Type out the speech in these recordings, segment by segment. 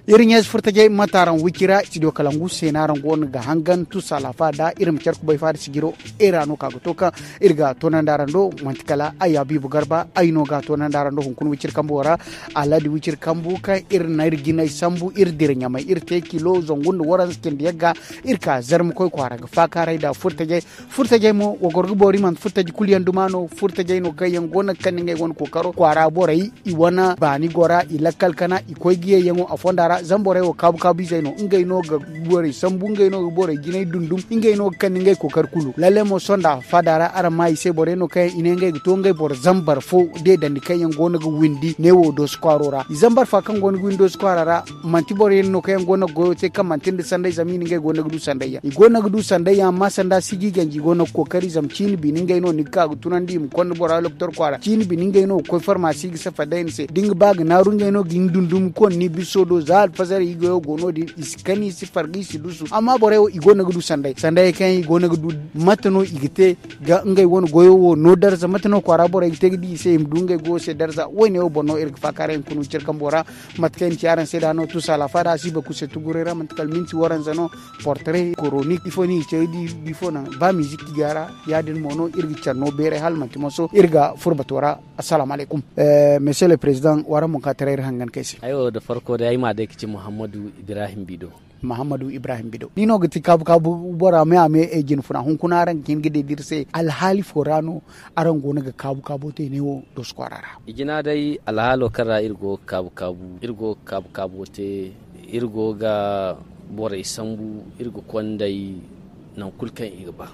irin yes furta je mataran wikira studio kalangu senaran gon ga hangan tu salafa da irin charku bai fara sigiro irano kago toka irga tonan darando mantikala ayabi bugarba ayno ga tonan darando hunkun wikir kambora aladi wikir kambu ka irin na irgina sambu irdir nyama irte kilo zongun waran skin yaga irka zarm koy kwara ga fakare da furta je mo wogorgo bori man furta je kuliyan dumano furta je no kayen gona kaninge gon kokaro kwara borai iwana bani gora ilakal kana ikoy giye yango afondara zambore wo kabu zaino ingay no ga bori sambu ingay no bori ginay dundum ingay no kaninge kokar kulu lalle mo sonda fadara arama ise bore no kay inenge to ngay bor zambar fo de dandi kayen gona ga windi newo do squarora zambar fa kan gona windows squarara manti bore no kayen gona goyote kam mantinde sandai zamini ngay gona gudu sandaya igona gudu sandaya ma sanda sigi ganji gona kokari zamcini biningay no nikka tunandi mu kon bora doctor kwara cini biningay no ko pharmacie gi safa dainse ding bag na runge no gindundum kon ni bisodo zal fazar igo gono di iskani si fargi si dusu amma bore igona gudu sandai kan igona gudu matano igite ga ngay won goyo wo no darza matano kwara bore igite di se imdunge go se darza woni o bono irk fakare kunu cirkam bora matken ciaran sedano tu sala fara siba ku se tugurera matkal minti waran zano portrait chronique ifoni cedi bifona ba musique gara yadin mono irgi charno bere hal matimoso irga furbatora assalamu alaikum monsieur le président wara mon katrer hangan kaisi ayo da farko da ma da kici Muhammadu Ibrahim Bido nino gati kabu bora me ame ejin funa hun kunaran kin gide dirse alhali forano aran gona ga kabu te newo do squarara igina dai alhalo kara irgo kabu te irgo ga bora isambu irgo kwandai nan kulkan igba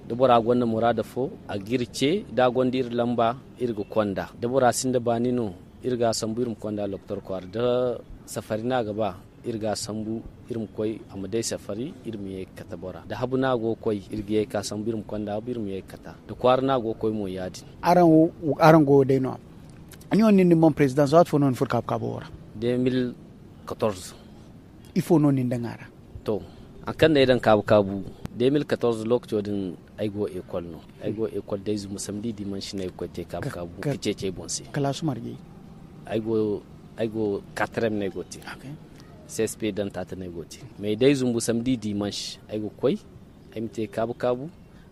da bora gonna murada fo a girce da gondir lamba irgo kwanda da bora sinda banino irga sambu irum kwanda doktor kwar da safari na gaba irga sambu irum koy amadai safari irum ye kata bora da habu na go koy irge ka sambu irum kwanda irum ye kata da kwar na go koy mo yadi aran go de no ani on ni mon president zat fo non fur kap kabora 2014 ifo non ni ndangara to akan da idan kabu 2014 lokacin aigo école des musamdi dimanche ne ko te kabu kicece bonse kala su marje aigo 4 ne goti okay CSP dan tata ne goti mai dai zumbu samedi dimanche aigo koi aimte kabu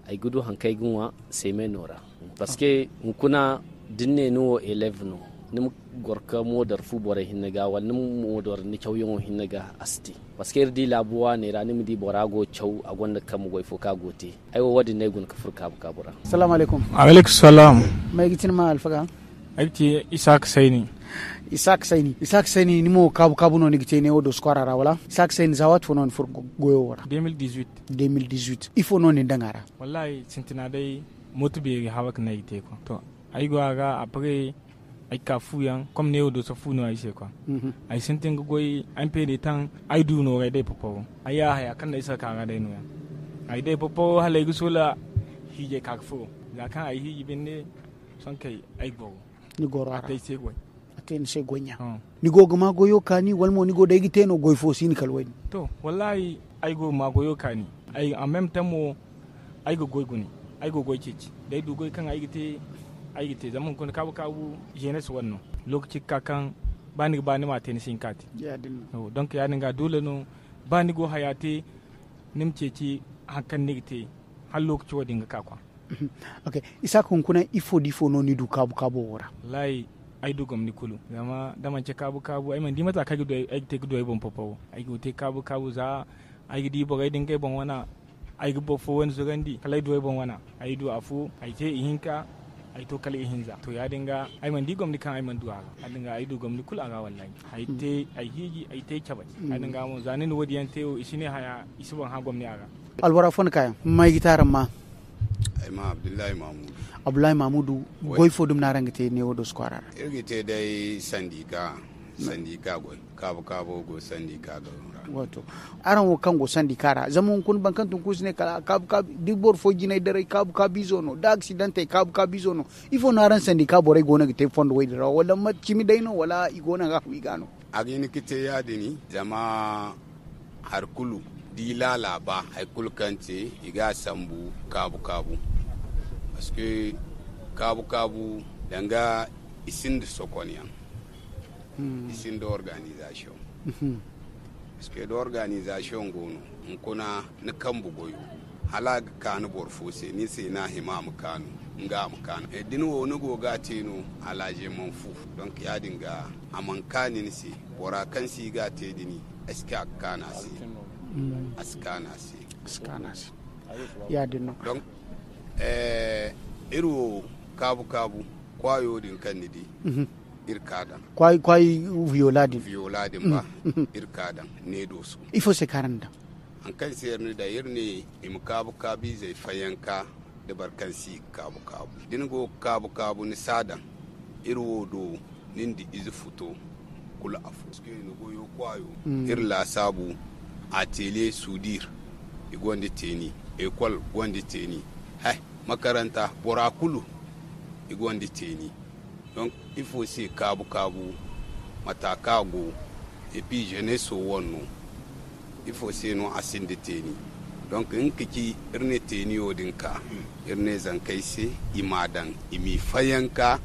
ai gudu hankai gunwa sai mai nora parce que kuna dinne no 11 no nim gorka modar fu bore hinnaga wal nim modar ni chawyon hinnaga asti parce que di labuwa ne ranim di borago chaw agonda kam goy fo ka gote aiwo wadi ne gun ka furka bu kabura assalamu alaikum salam mai gitin ma alfaga aiti Isaac Saini ni mo kabu no ni gite ne wodo squarara wala Isaac Saini zawat fo non fur goyo wara 2018 ifo non ni dangara wallahi sintina dai motibe hawak na ite ko to aigo aga apre ai ka fuyan comme ne wodo so funo ai se ko ai sintin goy an pede tan ai du no ga dai popo ai ya kan da isa ka ga dai no ai dai popo halai gusula hije ka fu da kan ai hiji binne son kai ai go ni goro ara dai se goy aten se gonya ni go ma goyo kani walmo ni go dai giteno goy fo sin kalwani to wallahi ai go ma goyo kani ai en même temps mo ai go goy guni ai go goy cici dai du goy kan ai gite zaman kun kabu jeunesse wannan lokaci kakan bani ma tenisin kati ya din donc ya dinga dole no bani go hayate nimceci hakan nigite har lokaci wadin ga kakwa okay isa kun kuna ifo no ni du kabu wora lai ai du gomni kulu zama da man ce kabu ai man di mata ka gido ai te gido ai bon popo ai go te kabu za ai di bo ga din kai bon wana ai go fo wani zugandi kalai do ai bon wana ai du afu ai te ihinka ai to kala hinza to ya dinga ai man di gomni kan ai man duwa a dinga ai du gomni kul aga wallahi ai te ai hiji ai te kaba a dinga mu zanin wadiyan teo isine haya isuban ha gomni aga alwara fon kaya mai gitaran ma ai ma Abdullahi Mamudu goy fodum na rangate ne wodo squarar irgite dai sandika goy kabu go sandika go wato aran wo kango sandikara zaman kun bankan tun kusne kala kabu digbor fo jinay dare kabu bizono da accidente kabu bizono ifo na ran sandika bore gona gite fondo wayra wala mat kimi dayno wala igona ga igano agini kite ya dini jama harkulu dilala ba haikul kante iga sambu kabu parce que kabu danga isin de sokonian isin de organisation parce da organisation gono in kuna ni kan bugoyo halaga kanu borfose ni sai na himam kanu nga mu kanu e din wo ni goga teno alaje man fu donc ya dinga aman kanin si bora kan si ga te dini eska kana si askana si ya dinno donc iru kabu kwayo din kan ni di irkadan kwai violadin ba irkadan ne dosu ifo se karanda an kan sayar ni da yirne im kabi zai fayanka da barkan si kabu dingo kabu ni sadan irwo do nindi izu futo kula afu ske ni goyo kwayo irla sabu atelier sudir igonde teni école gonde teni makaranta borakulu igonde teni donc il faut aussi kabu matakago et puis jeunesse wonno il faut aussi no asinde teni donc in kiki irne teni odinka irne zankaise imadan imi fayanka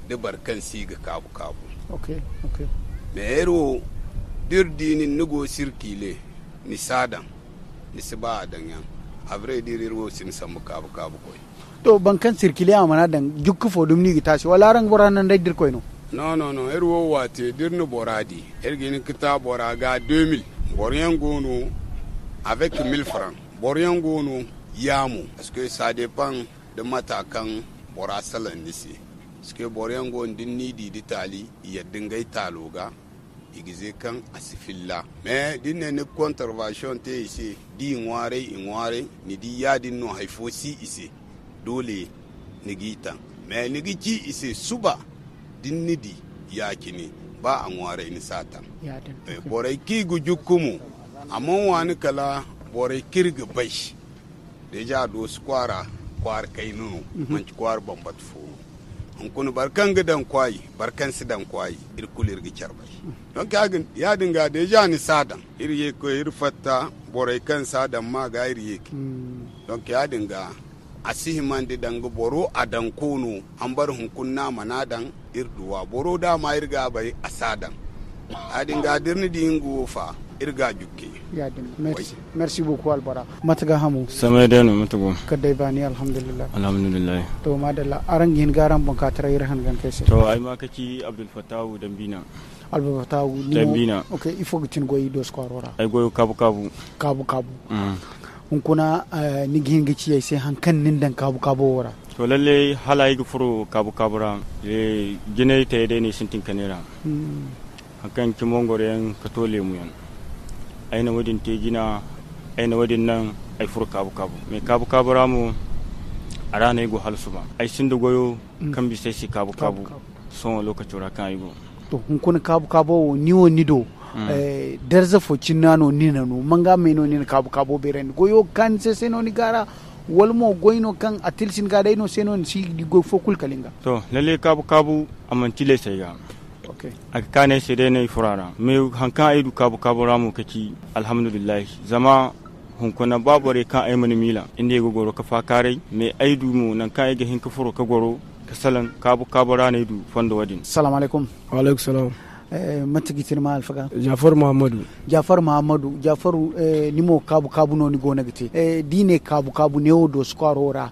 da barkan siga kabu okay mero dirdini nugo sirkile ni sadan ni siba danyan avre diriro sin samu kabu koy to bankan sirkile amana dan jukku fo dum ni gitashi wala ran boranan dai dir koy no erwo wate dirno boradi ergini kita boraga 2000 boryan gono avec 1000 francs boryan gono yamu parce que ça dépend de matakan borasalan nisi parce que boryan gono dinni di tali ya dingai taloga igize kan asifilla mais dinne ne contravention te ici di ngware ni di yadin no haifosi ici dole nigita mais nigiki ici suba dinnidi yakini ba an ware ni satan borai kigu jukumu amon wani kala borai kirga bai deja do squara kwar kai nunu man kwar bambat fo an kun barkan gidan kwai barkan sidan kwai irkulir gi charbai don kagin ya dinga deja ni sadan iriye ko irfatta borai kan sadan ma ga iriye don ya dinga asihimande dango boro adan kono an bar hunkunna manadan irduwa boro da ma irga bai asadan adin ga dirni dingo fa irga jukke ya din merci beaucoup albara mataga hamu samadano matago kadai bani alhamdulillah to madalla arangin garan banka tare irhan gan kese to ai ma kaki abdul fatawu dambina dambina okay ifo gitin goyi dos kwarora ai goyo kabu kuna nigin gici sai hankan nin dan kabu wara to lalle halayi gufuru kabura gine ta yade ne sintin kanera hankan kimongore katole mu yan aina wadin te gina aina wadin nan ai furu kabu me kabura mu arana yigo halsuba ai sin da goyo kan bi sai si kabu son lokacin ra kan yigo to kun kabu niwo nido darza focin nano nina no manga meno nina kabu beren goyo kan se seno ni gara walmo goyno kan atilsin gada ino seno si di go fokul kalinga to lalle kabu amantile sai ga okay akane se de ne furara me hanka aidu kabu ramu kaki alhamdulillah zama hunkuna babore kan ai mani mila inde go goro ka fakare me aidu mu nan kan ai ga hinka furo ka goro kasalan kabu rane du fondo wadin assalamu alaikum wa alaikum salam matagitir ma alfaga Jafar Muhammadu Jafaru nimo kabu no ni gona gite dine kabu ne odo squarora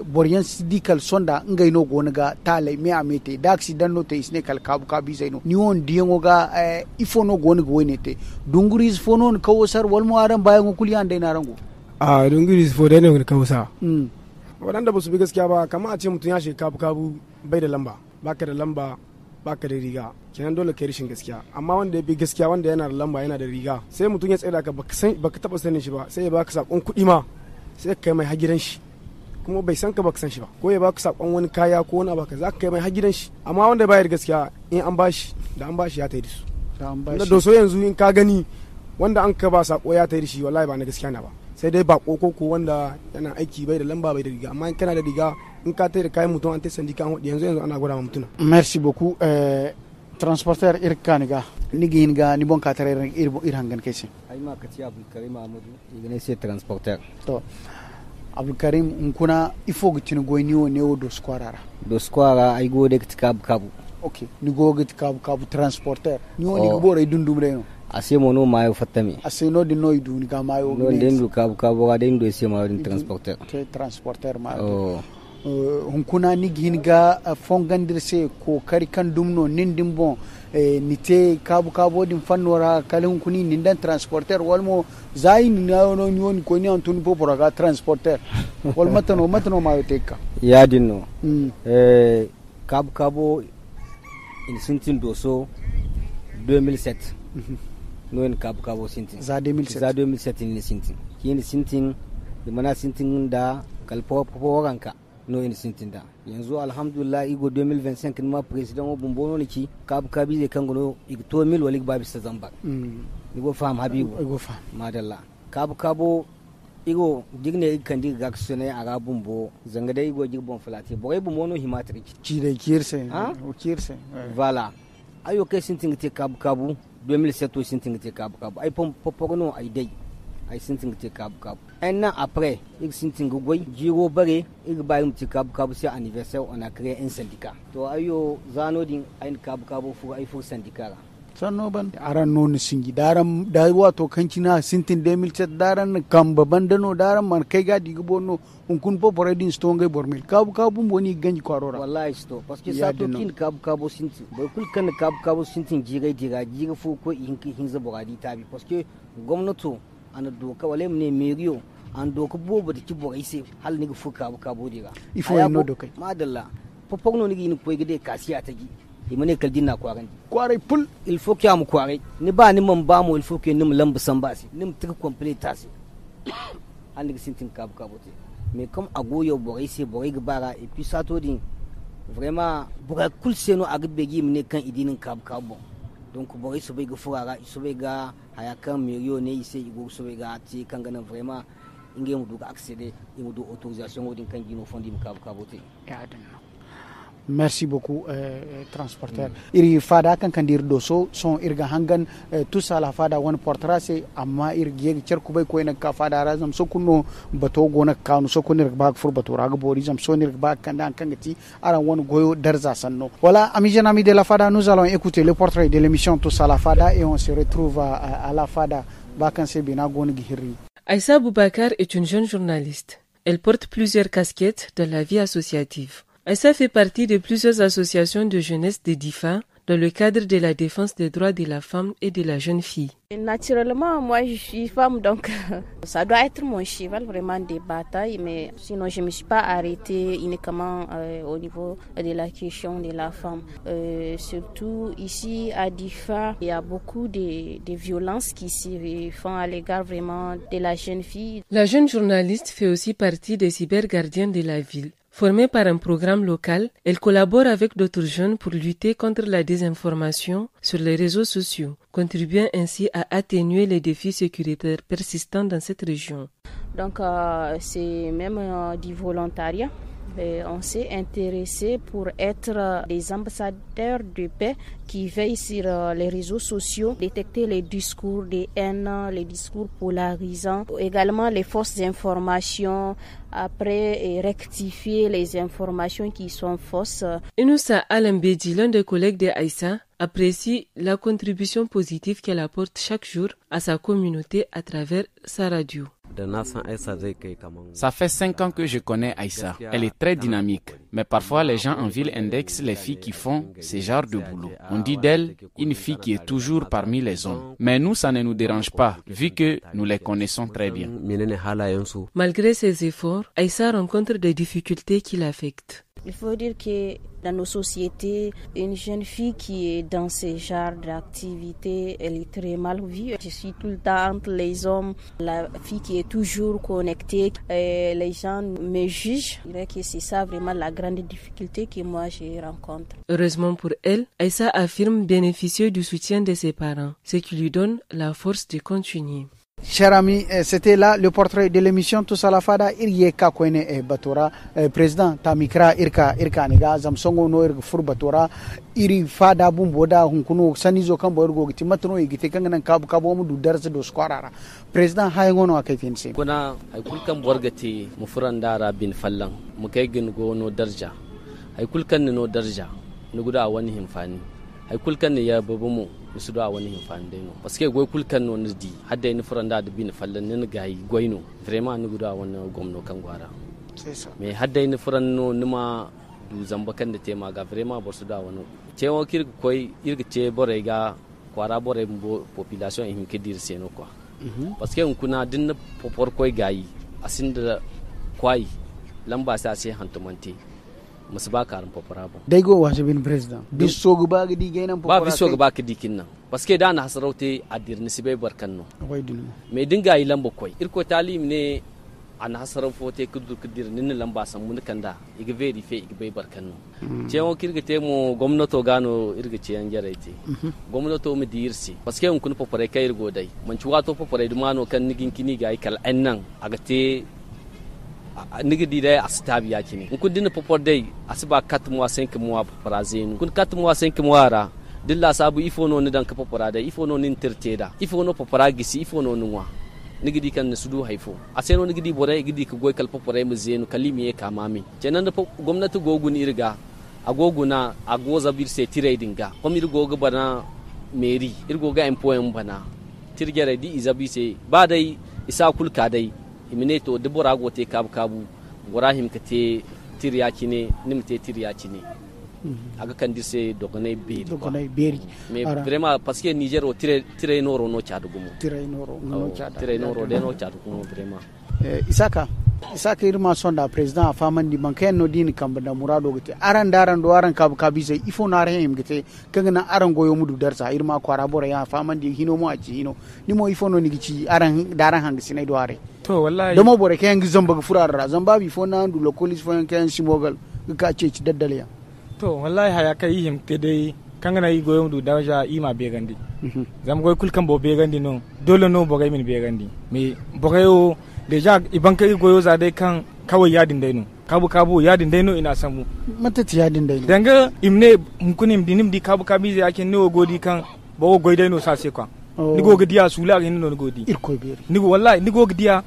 boryan sidikal sonda ngai no gona ga tale me amete daxi danno te isne kal kabu zaino ni on diengo ga ifo no gona go wenete dunguris fono kawsar walmo aran bayan kuli ande narango dunguris fo dane ne kawsa wadanda ba su bi gaskiya ba kamar a ce mutun ya shi kabu bai da lamba baka da lamba baka da riga kenan dole kai rishin gaskiya amma wanda ya bi gaskiya wanda yana da lamba yana da riga sai mutum ya tsaya ka baka taba sanin shi ba sai ya baka sakon kuɗi ma sai ka kai mai hagiran shi kuma bai san ka baka san shi ba ko ya baka sakon wani kaya ko wani abu ka za ka kai mai hagiran shi amma wanda bayar gaskiya in an bashi ya tayi da su da doso yanzu in ka gani wanda an ka ba sako ya tayi da shi wallahi ba na gaskiya na ba sai dai ba ko wanda yana aiki bai da lamba bai da riga amma in kana da riga in ka tayi da kayan mutum an tayi sandika an yanzu ana gwada ma mutuna merci beaucoup transporteur irkaniga niginga ni bon katare irhangan kese ay ma kati Abdul Karim Amadou igane c'est transporteur to Abdul Karim kuna ifo gitin goyni o newo do squara ay go de kabu okay ni go git kabu transporteur ni woni bore dundum reno ase mono mayo fatami ase no di no idu ni ga mayo no dendu kabu ga dendu ese mayo din transporteur mayo hunkuna ni ginga fongandirse ko kari kan dumno nindin bon nite kabu din fannora kala hunkuni nindan transporteur walmo zai ni no ni ko ni antuni popora ga transporteur wal matano mayo teka ya dinno kabu in sintin doso 2007 no en kabu sintin za 2007 ni sintin kini sintin mana sintin da kalpo ranka no en sintin da yanzu alhamdulillah igo 2025 ma president o bumbono ni ki kabi zai kan gono igto mil wali babi sa zamba igo fam habibu igo fam madalla kabu igo digne kan diga gaksune aga bumbo zanga dai igo jigbon flati boy bumbono himatri ci dai kirse voilà ayo ke sintin te kabu 2007 sintin te kabu ay popono ay dai ay sintin te kabu un an après il sintin goy jiro bare il bayum te kabu c'est anniversaire on a créé un syndicat to ayo zano din ay kabu fu ay fu syndicat sanno ban aran non singi daram da wato kancina sintin 2007 daran kamba bandano daran man kai gadi gbono kun popore din stonga bormil kabu boni ganji kwarora wallahi sto parce que ça to kin kabu sintin boy kul kan kabu sintin jiga fu ko hin zaboradi tabi parce que gwamnato ana doka wale ne meriyo an doka bobo da kibo sai hal ni fu kabu diga ifo no dokai madalla popogno ni ni ko gide kasiya tagi imane kaldina kwarai pul il faut qu'il y a mu kwarai ni ba ni man ba mu il faut que ni mu lambu san ba si ni mu tuka complete si an ni sintin kabu te mais comme agoyo boray c'est boray gbara et puis ça to din vraiment boray kul seno agbegi mine kan idinin kabu donc boray so be gfurara so be ga haya kan miliyo ne ise igo so be ga ti kan gana vraiment inge mu duka accéder et mu do autorisation odin kan gino fondi mu kabu te ya dan. Merci beaucoup transporteur iri fada kan kandir doso son irga hangan tous à la fada one portera c'est amma irgi cerku bay ko en ka fada razam so kunno bato gona kanu so kunir ba fur bato raga bori jam so nir ba kan dan kangati ara won goyo darza sanno voilà amis jeunes amis de la fada nous allons écouter le portrait de l'émission tous à la fada et on se retrouve à la fada vacances bina goni gihiri. Aïssa Boubacar est une jeune journaliste. Elle porte plusieurs casquettes dans la vie associative. Aïssa fait partie de plusieurs associations de jeunesse de DIFA dans le cadre de la défense des droits de la femme et de la jeune fille. Naturellement, moi je suis femme, donc ça doit être mon cheval vraiment de bataille, mais sinon je ne me suis pas arrêtée uniquement au niveau de la question de la femme. Surtout ici à DIFA, il y a beaucoup de violences qui se font à l'égard vraiment de la jeune fille. La jeune journaliste fait aussi partie des cybergardiens de la ville. Formée par un programme local, elle collabore avec d'autres jeunes pour lutter contre la désinformation sur les réseaux sociaux, contribuant ainsi à atténuer les défis sécuritaires persistants dans cette région. Donc c'est même du volontariat. Et on s'est intéressé pour être des ambassadeurs de paix qui veillent sur les réseaux sociaux, détecter les discours de haine, les discours polarisants, également les fausses informations, après rectifier les informations qui sont fausses. Inoussa Alambedi, l'un des collègues de Aïssa, apprécie la contribution positive qu'elle apporte chaque jour à sa communauté à travers sa radio. Ça fait 5 ans que je connais Aïssa. Elle est très dynamique. Mais parfois, les gens en ville indexent les filles qui font ce genre de boulot. On dit d'elle une fille qui est toujours parmi les hommes. Mais nous, ça ne nous dérange pas, vu que nous les connaissons très bien. Malgré ses efforts, Aïssa rencontre des difficultés qui l'affectent. Il faut dire que dans nos sociétés, une jeune fille qui est dans ce genre d'activité, elle est très mal vue. Je suis tout le temps entre les hommes, la fille qui est toujours connectée, et les gens me jugent. Je dirais que c'est ça vraiment la grande difficulté que moi je rencontre. Heureusement pour elle, Aïssa affirme bénéficier du soutien de ses parents, ce qui lui donne la force de continuer. Chers amis, c'était là le portrait de l'émission Tous à la Fada. Irye ka koine batora président Tamikra irka niga zamsongo no irga fur batora iri fada bumboda hunkuno sanizo kan borgo giti matno igite kangana kabu mu du darza do squarara président hayengono akaitinse kuna ay kulkan borgati mu furanda rabin fallan mu kai gin go no darja ay kulkan no darja ni guda wani himfani ay kulkan ne ya babu mu su da wani hinfan dai no parce que goy kulkan no di hadda ni furanda da bin fallan ne gayi goyno vraiment ni guda wannan gomno kan gwara c'est ça mais hadda ni furan no nima du zamba kan da tema ga vraiment bo su da wani cewa kirga koy irga ce bore ga kwara bore mbo population in kedir seno quoi parce que kuna din popor koy gayi asinda kwai lamba sa sai hantumante musu ba karin popora ba dai go wasu bin president biso go ba gidi gainan popora ba biso go ba kidi kinnan parce que da na hasaraute adir ni sibai barkanno wai dinu me dinga yi lamba koy irko talim ne an hasarafote kudur kudir nin lamba san mun kanda iga verify iga bai barkanno cewa kirga te mo gwamnato gano irga ce yan jaraite gwamnato mu dirsi parce que kun popore kai irgo dai man ci wato popore dumano kan nigin kini ga ikal annan aga te nigi di dai astabi ya kini kun dinna popor dai asiba 4 mois 5 mois poprazenu kun 4 mois 5 mois ra dilla sabu ifo no ni dan ka popora dai ifo no nin tirteda ifo no popora gisi ifo no nwa nigi di kan sudu haifo aseno nigi di bore gidi ka goy kal popore mu zenu kalimi e kamami kenan da gwamnati gogun irga agoguna agoza bir se trading ga kom irgo ga bana meri irgo ga employem bana tirgere di izabi se ba dai isa kulka dai imineto debora gote kabu gorahim kate tiryaki ne nimte tiryaki ne aga kan dirse dogonay beri mais vraiment parce que Niger o tire noro no chadu gumo tire noro no chadu gumo vraiment isaka irma sonda president a famandi banken no dini kamba da murado gite aran do aran kabi sai ifo na rahim gite kanga aran goyo mudu darsa irma kwara bora ya famandi hino mo aci hino ni mo ifo no ni gici aran daran hangi sinai do are to wallahi do mo bora kayan zamba ga furara zamba bi fo na ndu lokolis fo kayan simogal ka ce ci daddale to wallahi haya kai him ke dai kanga na yi goyo mudu darja ima be gandi zam goy kulkan bo be gandi no dole no bogay min be gandi me bogayo deja iban kai goyo za dai kan kawai yadin daino kabu yadin daino ina samu mata ti yadin daino danga imne hunkunim dinim di kabu zai ake ne godi kan bawo goy daino sa se kwa ni go gdiya sula ga no godi irko beri ni go wallahi ni go gdiya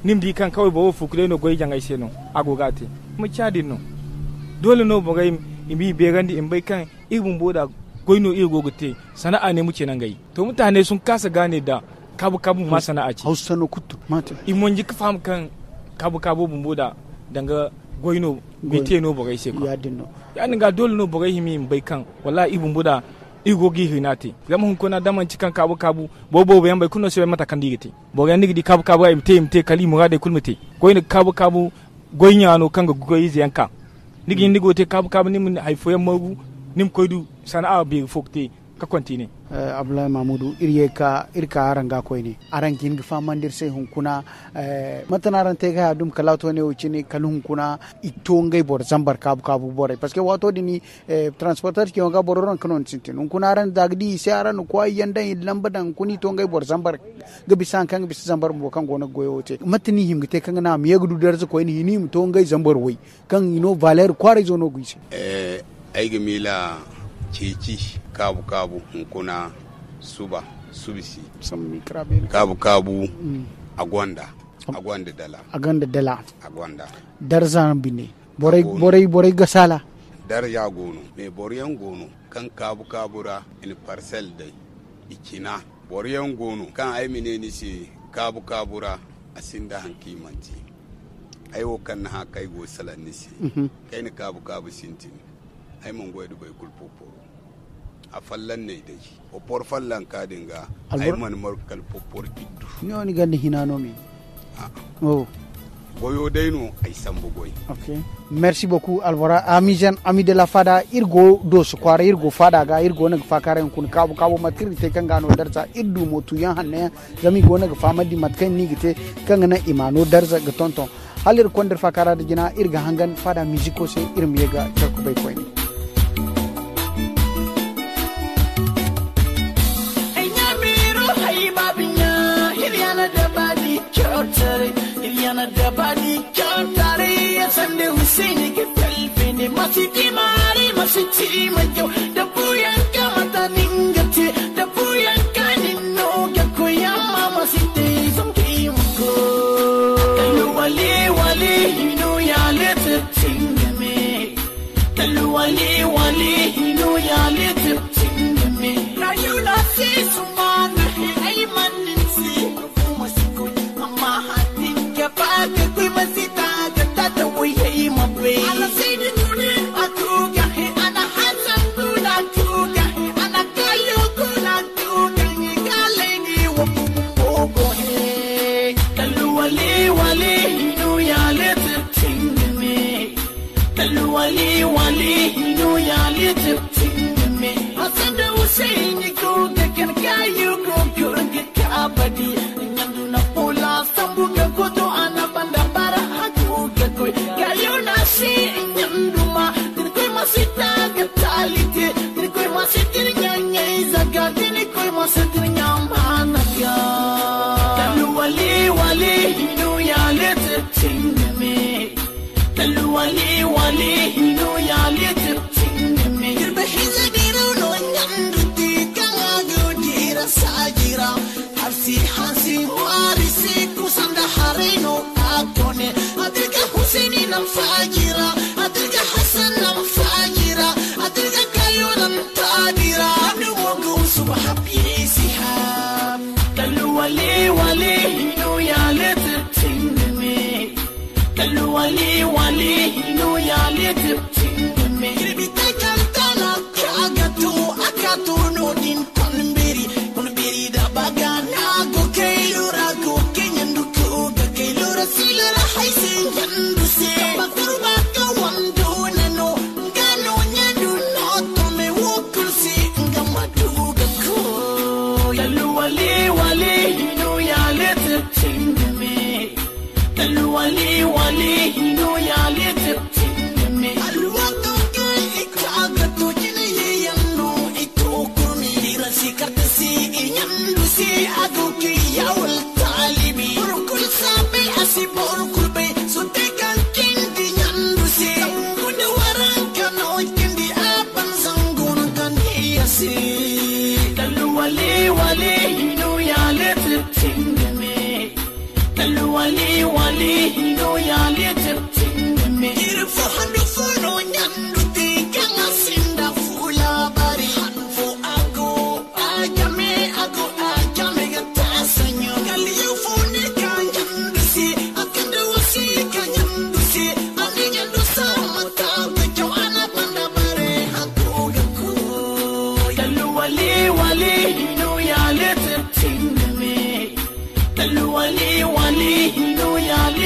nim di kan kawai bawo fuku daino goy jangai se no agogate mu chadin no dole no bogay imi be gandi in bai kan ibun boda goyno irgo gote sana'a ne muke nan gai to mutane sun kasa gane da kabu ma sana'a ce hausa no kutu mata imon ji ka fam kan kabu bumbo da danga goyno bite no bogai se ko ya dinno ya ga dole no bogai himi bai kan wallahi ibun boda igo gi hinati zama hun kona daman cikan kabu bobo bayan bai kunno se mata kan digite bogai nigi di kabu ai mte kalimu ga de kulmete goyno kabu goynya no kan ga goyi yanka nigi ndigo te kabu nim haifo yammagu nim koydu sana'a be fokte ka kontine Abdoulaye Mamadou irka aranga koyni arangin gfa mandir se hunkuna matana ran te ga dum kalato ne uchini kal hunkuna itongay bor zambar kabu bore parce que wato dini transporteur ki onga bororon kanon cintin hunkuna ran dagdi se aran ko yanda lambadan kuni tongay bor zambar gabi san kan bis zambar mo kan gona goyote matani himgite kan na mi yagudu darza koyni ni mu tongay zambar wai kan ino valeur kware zono guisi ay gemila ceci kabu hunkuna subisi kabu agwanda dala darza bine borai gasala darja gono me boryan gono kan kabura in parcel dai ikina boryan gono kan ai menene si kabura asinda hanki manti ai wo kan ha kai go salanisi kai ne kabu sintin ai mun goyi bai kulpoporo a fallan ne dai popor fallan ka dinga ai man markal popor kiddu ni woni gandi hinano mi goyo dayno ay sambo goy. Okay, merci beaucoup Alvara. Ami de la fada irgo do su kwara irgo fada ga irgo na fakare kun kabu matkir te kan gano darza iddu motu yan hanne zami go na famadi matkan ni gite kan na imano darza ga tonton halir kondar fakara da gina irga hangan fada musico se irmi ga charku bai koyni. Iriana dabadi kyantare ya sande Husaini ke talfini masiti mari masiti majo da buyan kamata ningati da buyan kanino ga koyama masiti zonki mko Talu wali you know ya little thing me Talu wali you know ya little thing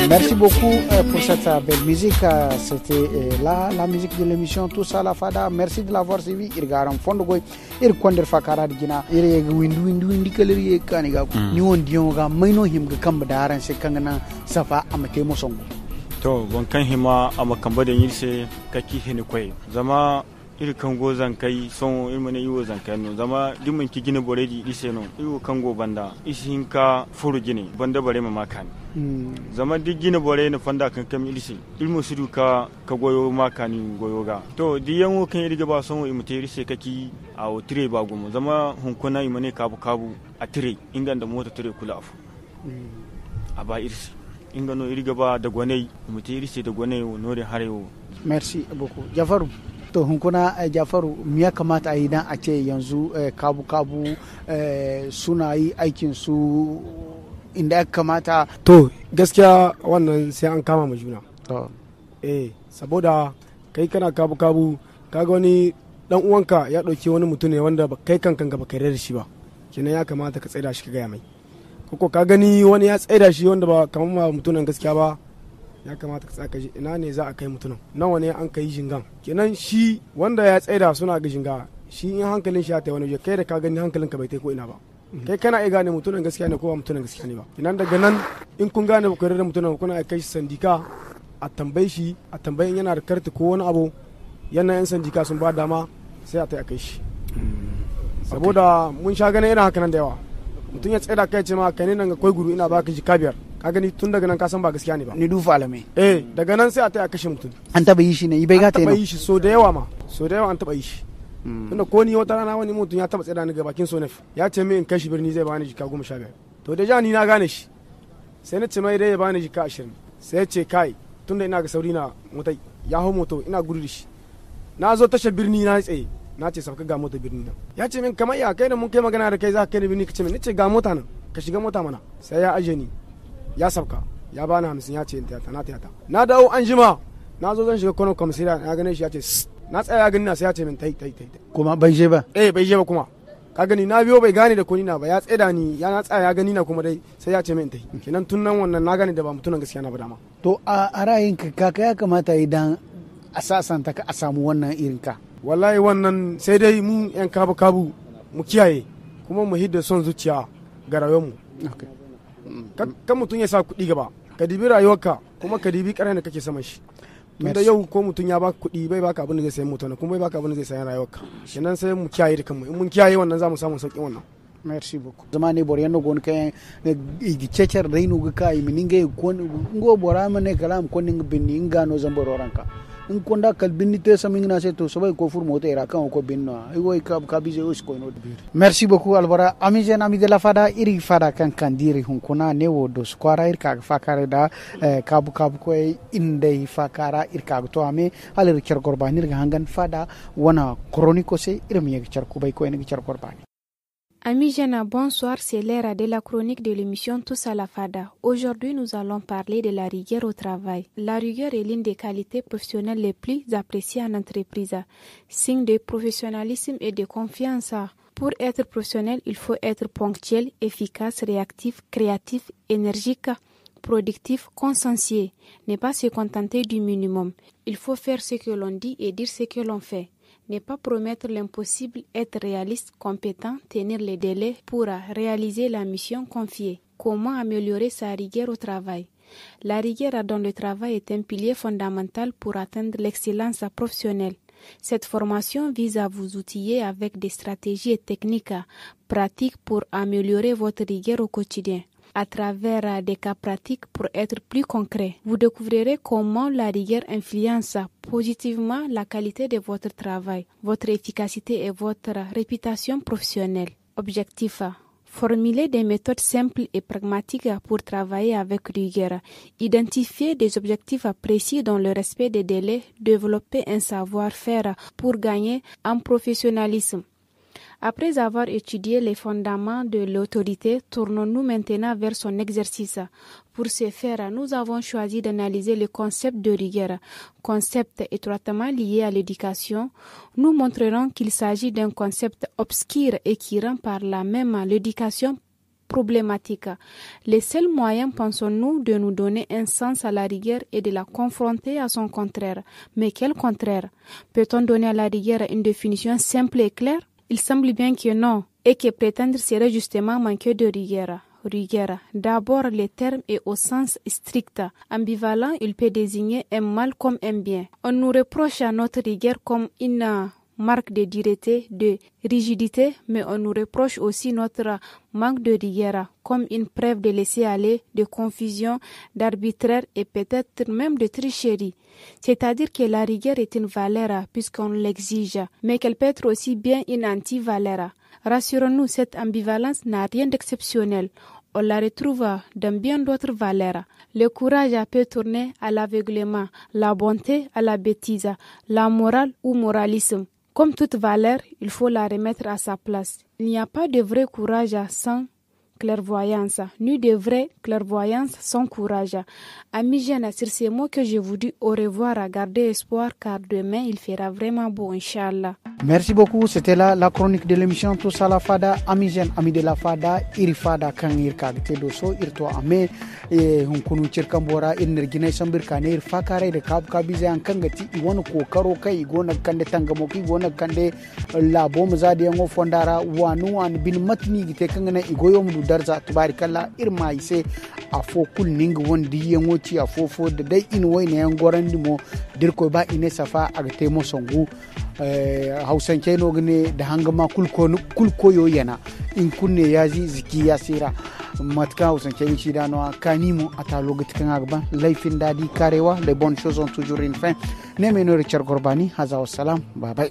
Merci beaucoup pour cette belle musique. C'était la musique de l'émission Tous à la Fada. Merci de l'avoir suivi. Irgaram fondogoy irkwonder fakara digina ire windu kaleri kaniga ni won dionga maino himga kamba daran se kangana safa amate mosongo to bon kan hima amakamba da yirse kaki hini koy zama iri kango zan kai son irmane iwo zan kai no zama dimin ki gine boredi ise no iwo kango banda isinka furu gine banda bare ma makani zama di gine bore na fanda kan kam ilise ilmu sudu ka goyo makani goyo ga to di yanwo kan iri ba son imute irise kaki a o tire ba gumo zama hunkuna imane kabu a tire inganda mota tire kula afu a ba irisi ingano iri ba da gwanai imute irise da gwanai nore harewo. Merci beaucoup Jafaru. To hunkuna Jafaru miya kamata a yi dan a ce yanzu kabu suna yi aikin su inda ya kamata. To gaskiya wannan sai an kama ma juna. Saboda kai kana kabu kaga wani dan uwanka ya dauki wani mutum ne wanda kai kanka ba kai da shi ba, kenan ya kamata ka tsaida shi ka gaya mai. Koko ka gani wani ya tsaida shi wanda ba kamar ma mutumin gaskiya ba, ya kamata ka tsaka ina ne za a kai mutumin nawa ne an kai jingan, kenan shi wanda ya tsaida suna ga jinga shi in hankalin shi ya ta wani kai da ka gani hankalinka bai tai ko ina ba, kai kana iya gane mutumin gaskiya ne ko ba mutumin gaskiya ne ba. Kenan daga nan in kun gane ba ku yarda da mutumin kuna kai shi sandika a tambaye shi, a tambayin yana da karti ko wani abu, yana yan sandika sun ba dama sai a tai a kai shi. Saboda mun sha ganin irin haka nan da yawa, mutum ya tsaida kai ce ma kai ne nan ga koi guru ina baka jika 5, ka gani tun daga nan ka san ba gaskiya ne ba, ni dufa alame daga nan sai a taya kashe mutum. An taba yi shi ne bai gata an taba yi shi so da yawa an taba yi shi. Tunda ko ni wata rana wani mutum ya taba tsada ni ga bakin Sonef ya ce min in kai shi birni zai bani jika 15, to da ja ni na gane shi sai na ce mai dai ya bani jika 20, sai ya ce kai tunda ina ga sauri na motai ya hau moto ina gudu da shi, na zo tashar birni na tsaye na ce sauka ga mota birni nan, ya ce min kamar ya kai da mun kai magana da kai za ka kai ni birni, ka ce min nace ga mota nan ka shiga mota mana, sai ya aje ni ya sauka ya bani 50 ya ce in tiyata na tiyata, na dawo an jima na zo zan shiga kwanon komisariya ya gane shi ya ce na tsaya ya gani na sai ya ce min tai kuma bai je ba bai je ba kuma ka gani na biyo bai gane da kuni na ba, ya tseda ni ya na tsaya ya gani na kuma dai sai ya ce min tai, kenan tun nan wannan na gane da ba mutunan gaskiya na ba dama. To a ra'ayinka kaka ya kamata idan a sasanta ka a samu wannan irin ka? Wallahi wannan sai dai mu yan kabu mu kiyaye kuma mu hidda son zuciya ga rayuwarmu. Kan mutum ya sa kuɗi gaba, ka dibi rayuwarka kuma ka dibi ƙarar da kake saman shi. Tunda yau ko mutum ya baka kuɗi bai baka abin da zai sayi mutum kuma bai baka abin da zai sayi rayuwarka, kenan sai mu kiyaye da kanmu, in mun kiyaye wannan za mu samu sauƙin wannan. Merci beaucoup. Zama ne bor yando gon kay gicecer reinu ga kai mininge kon ngo borama ne kalam kon ning binni ingano zamboro ranka. In konda kal binni te samingna se to sobai ko fur moto era kan ko binno ay woy ka bije us ko no bir. Merci beaucoup Albara. Amis et amis de la Fada, iri Fada kan kandiri hun kuna ne wodo squara ir ka fakare da kabu ko inde fakara ir ka to ame halir cer gorbanir ga hangan Fada wana chronico se ir mi cer ko bay ko en cer gorbani. Amis jeunes, bonsoir, c'est l'ère de la chronique de l'émission Tous à la Fada. Aujourd'hui, nous allons parler de la rigueur au travail. La rigueur est l'une des qualités professionnelles les plus appréciées en entreprise. Signe de professionnalisme et de confiance. Pour être professionnel, il faut être ponctuel, efficace, réactif, créatif, énergique, productif, consciencieux. Ne pas se contenter du minimum. Il faut faire ce que l'on dit et dire ce que l'on fait. Ne pas promettre l'impossible, être réaliste, compétent, tenir les délais pour réaliser la mission confiée. Comment améliorer sa rigueur au travail? La rigueur dans le travail est un pilier fondamental pour atteindre l'excellence professionnelle. Cette formation vise à vous outiller avec des stratégies et techniques pratiques pour améliorer votre rigueur au quotidien. À travers des cas pratiques pour être plus concret, vous découvrirez comment la rigueur influence positivement la qualité de votre travail, votre efficacité et votre réputation professionnelle. Objectif: formuler des méthodes simples et pragmatiques pour travailler avec rigueur, identifier des objectifs précis dans le respect des délais, développer un savoir-faire pour gagner en professionnalisme. Après avoir étudié les fondements de l'autorité, tournons-nous maintenant vers son exercice. Pour ce faire, nous avons choisi d'analyser le concept de rigueur, concept étroitement lié à l'éducation. Nous montrerons qu'il s'agit d'un concept obscur et qui rend par là même l'éducation problématique. Le seul moyen, pensons-nous, de nous donner un sens à la rigueur est de la confronter à son contraire. Mais quel contraire? Peut-on donner à la rigueur une définition simple et claire? Il semble bien que non, et que prétendre serait justement manquer de rigueur. Rigueur, d'abord le terme est au sens strict. Ambivalent, il peut désigner un mal comme un bien. On nous reproche à notre rigueur comme une marque de dureté, de rigidité, mais on nous reproche aussi notre manque de rigueur comme une preuve de laisser-aller, de confusion, d'arbitraire et peut-être même de tricherie. C'est-à-dire que la rigueur est une valeur puisqu'on l'exige, mais qu'elle peut être aussi bien une anti-valeur. Rassurons-nous, cette ambivalence n'a rien d'exceptionnel. On la retrouve dans bien d'autres valeurs. Le courage peut tourner à l'aveuglement, la bonté à la bêtise, la morale ou moralisme. Comme toute valeur, il faut la remettre à sa place. Il n'y a pas de vrai courage sans clairvoyance, ni de vraie clairvoyance sans courage. Amis jeunes, sur ces mots que je vous dis au revoir, à garder espoir car demain il fera vraiment beau, Inch'Allah. Merci beaucoup, c'était là la chronique de l'émission Tous à la Fada. Amis jeunes, amis de la Fada, iri Fada kan ir kagte doso irto ame hunkunu cirkambora irnergine sambir kane ir fakare de kab kabize an kangati iwon kokaro kai igona kande tangamoki igona kande labo mzadi yango fondara wanu an bin matni gite kangana igoyom du darza tubarikalla irma ise afo kul ning wondi yengoti afo de dai in wayne yangorandi mo dirko ba ine safa agte mo songu hausanke no gne da hangama kulkoyo yana in kunne yaji ziki yasira matka hausanke shi da no kanimo ata logati kan agba laifin dadi karewa les bonnes choses ont toujours une fin ne meno Richard Gorbani haza wassalam bye bye.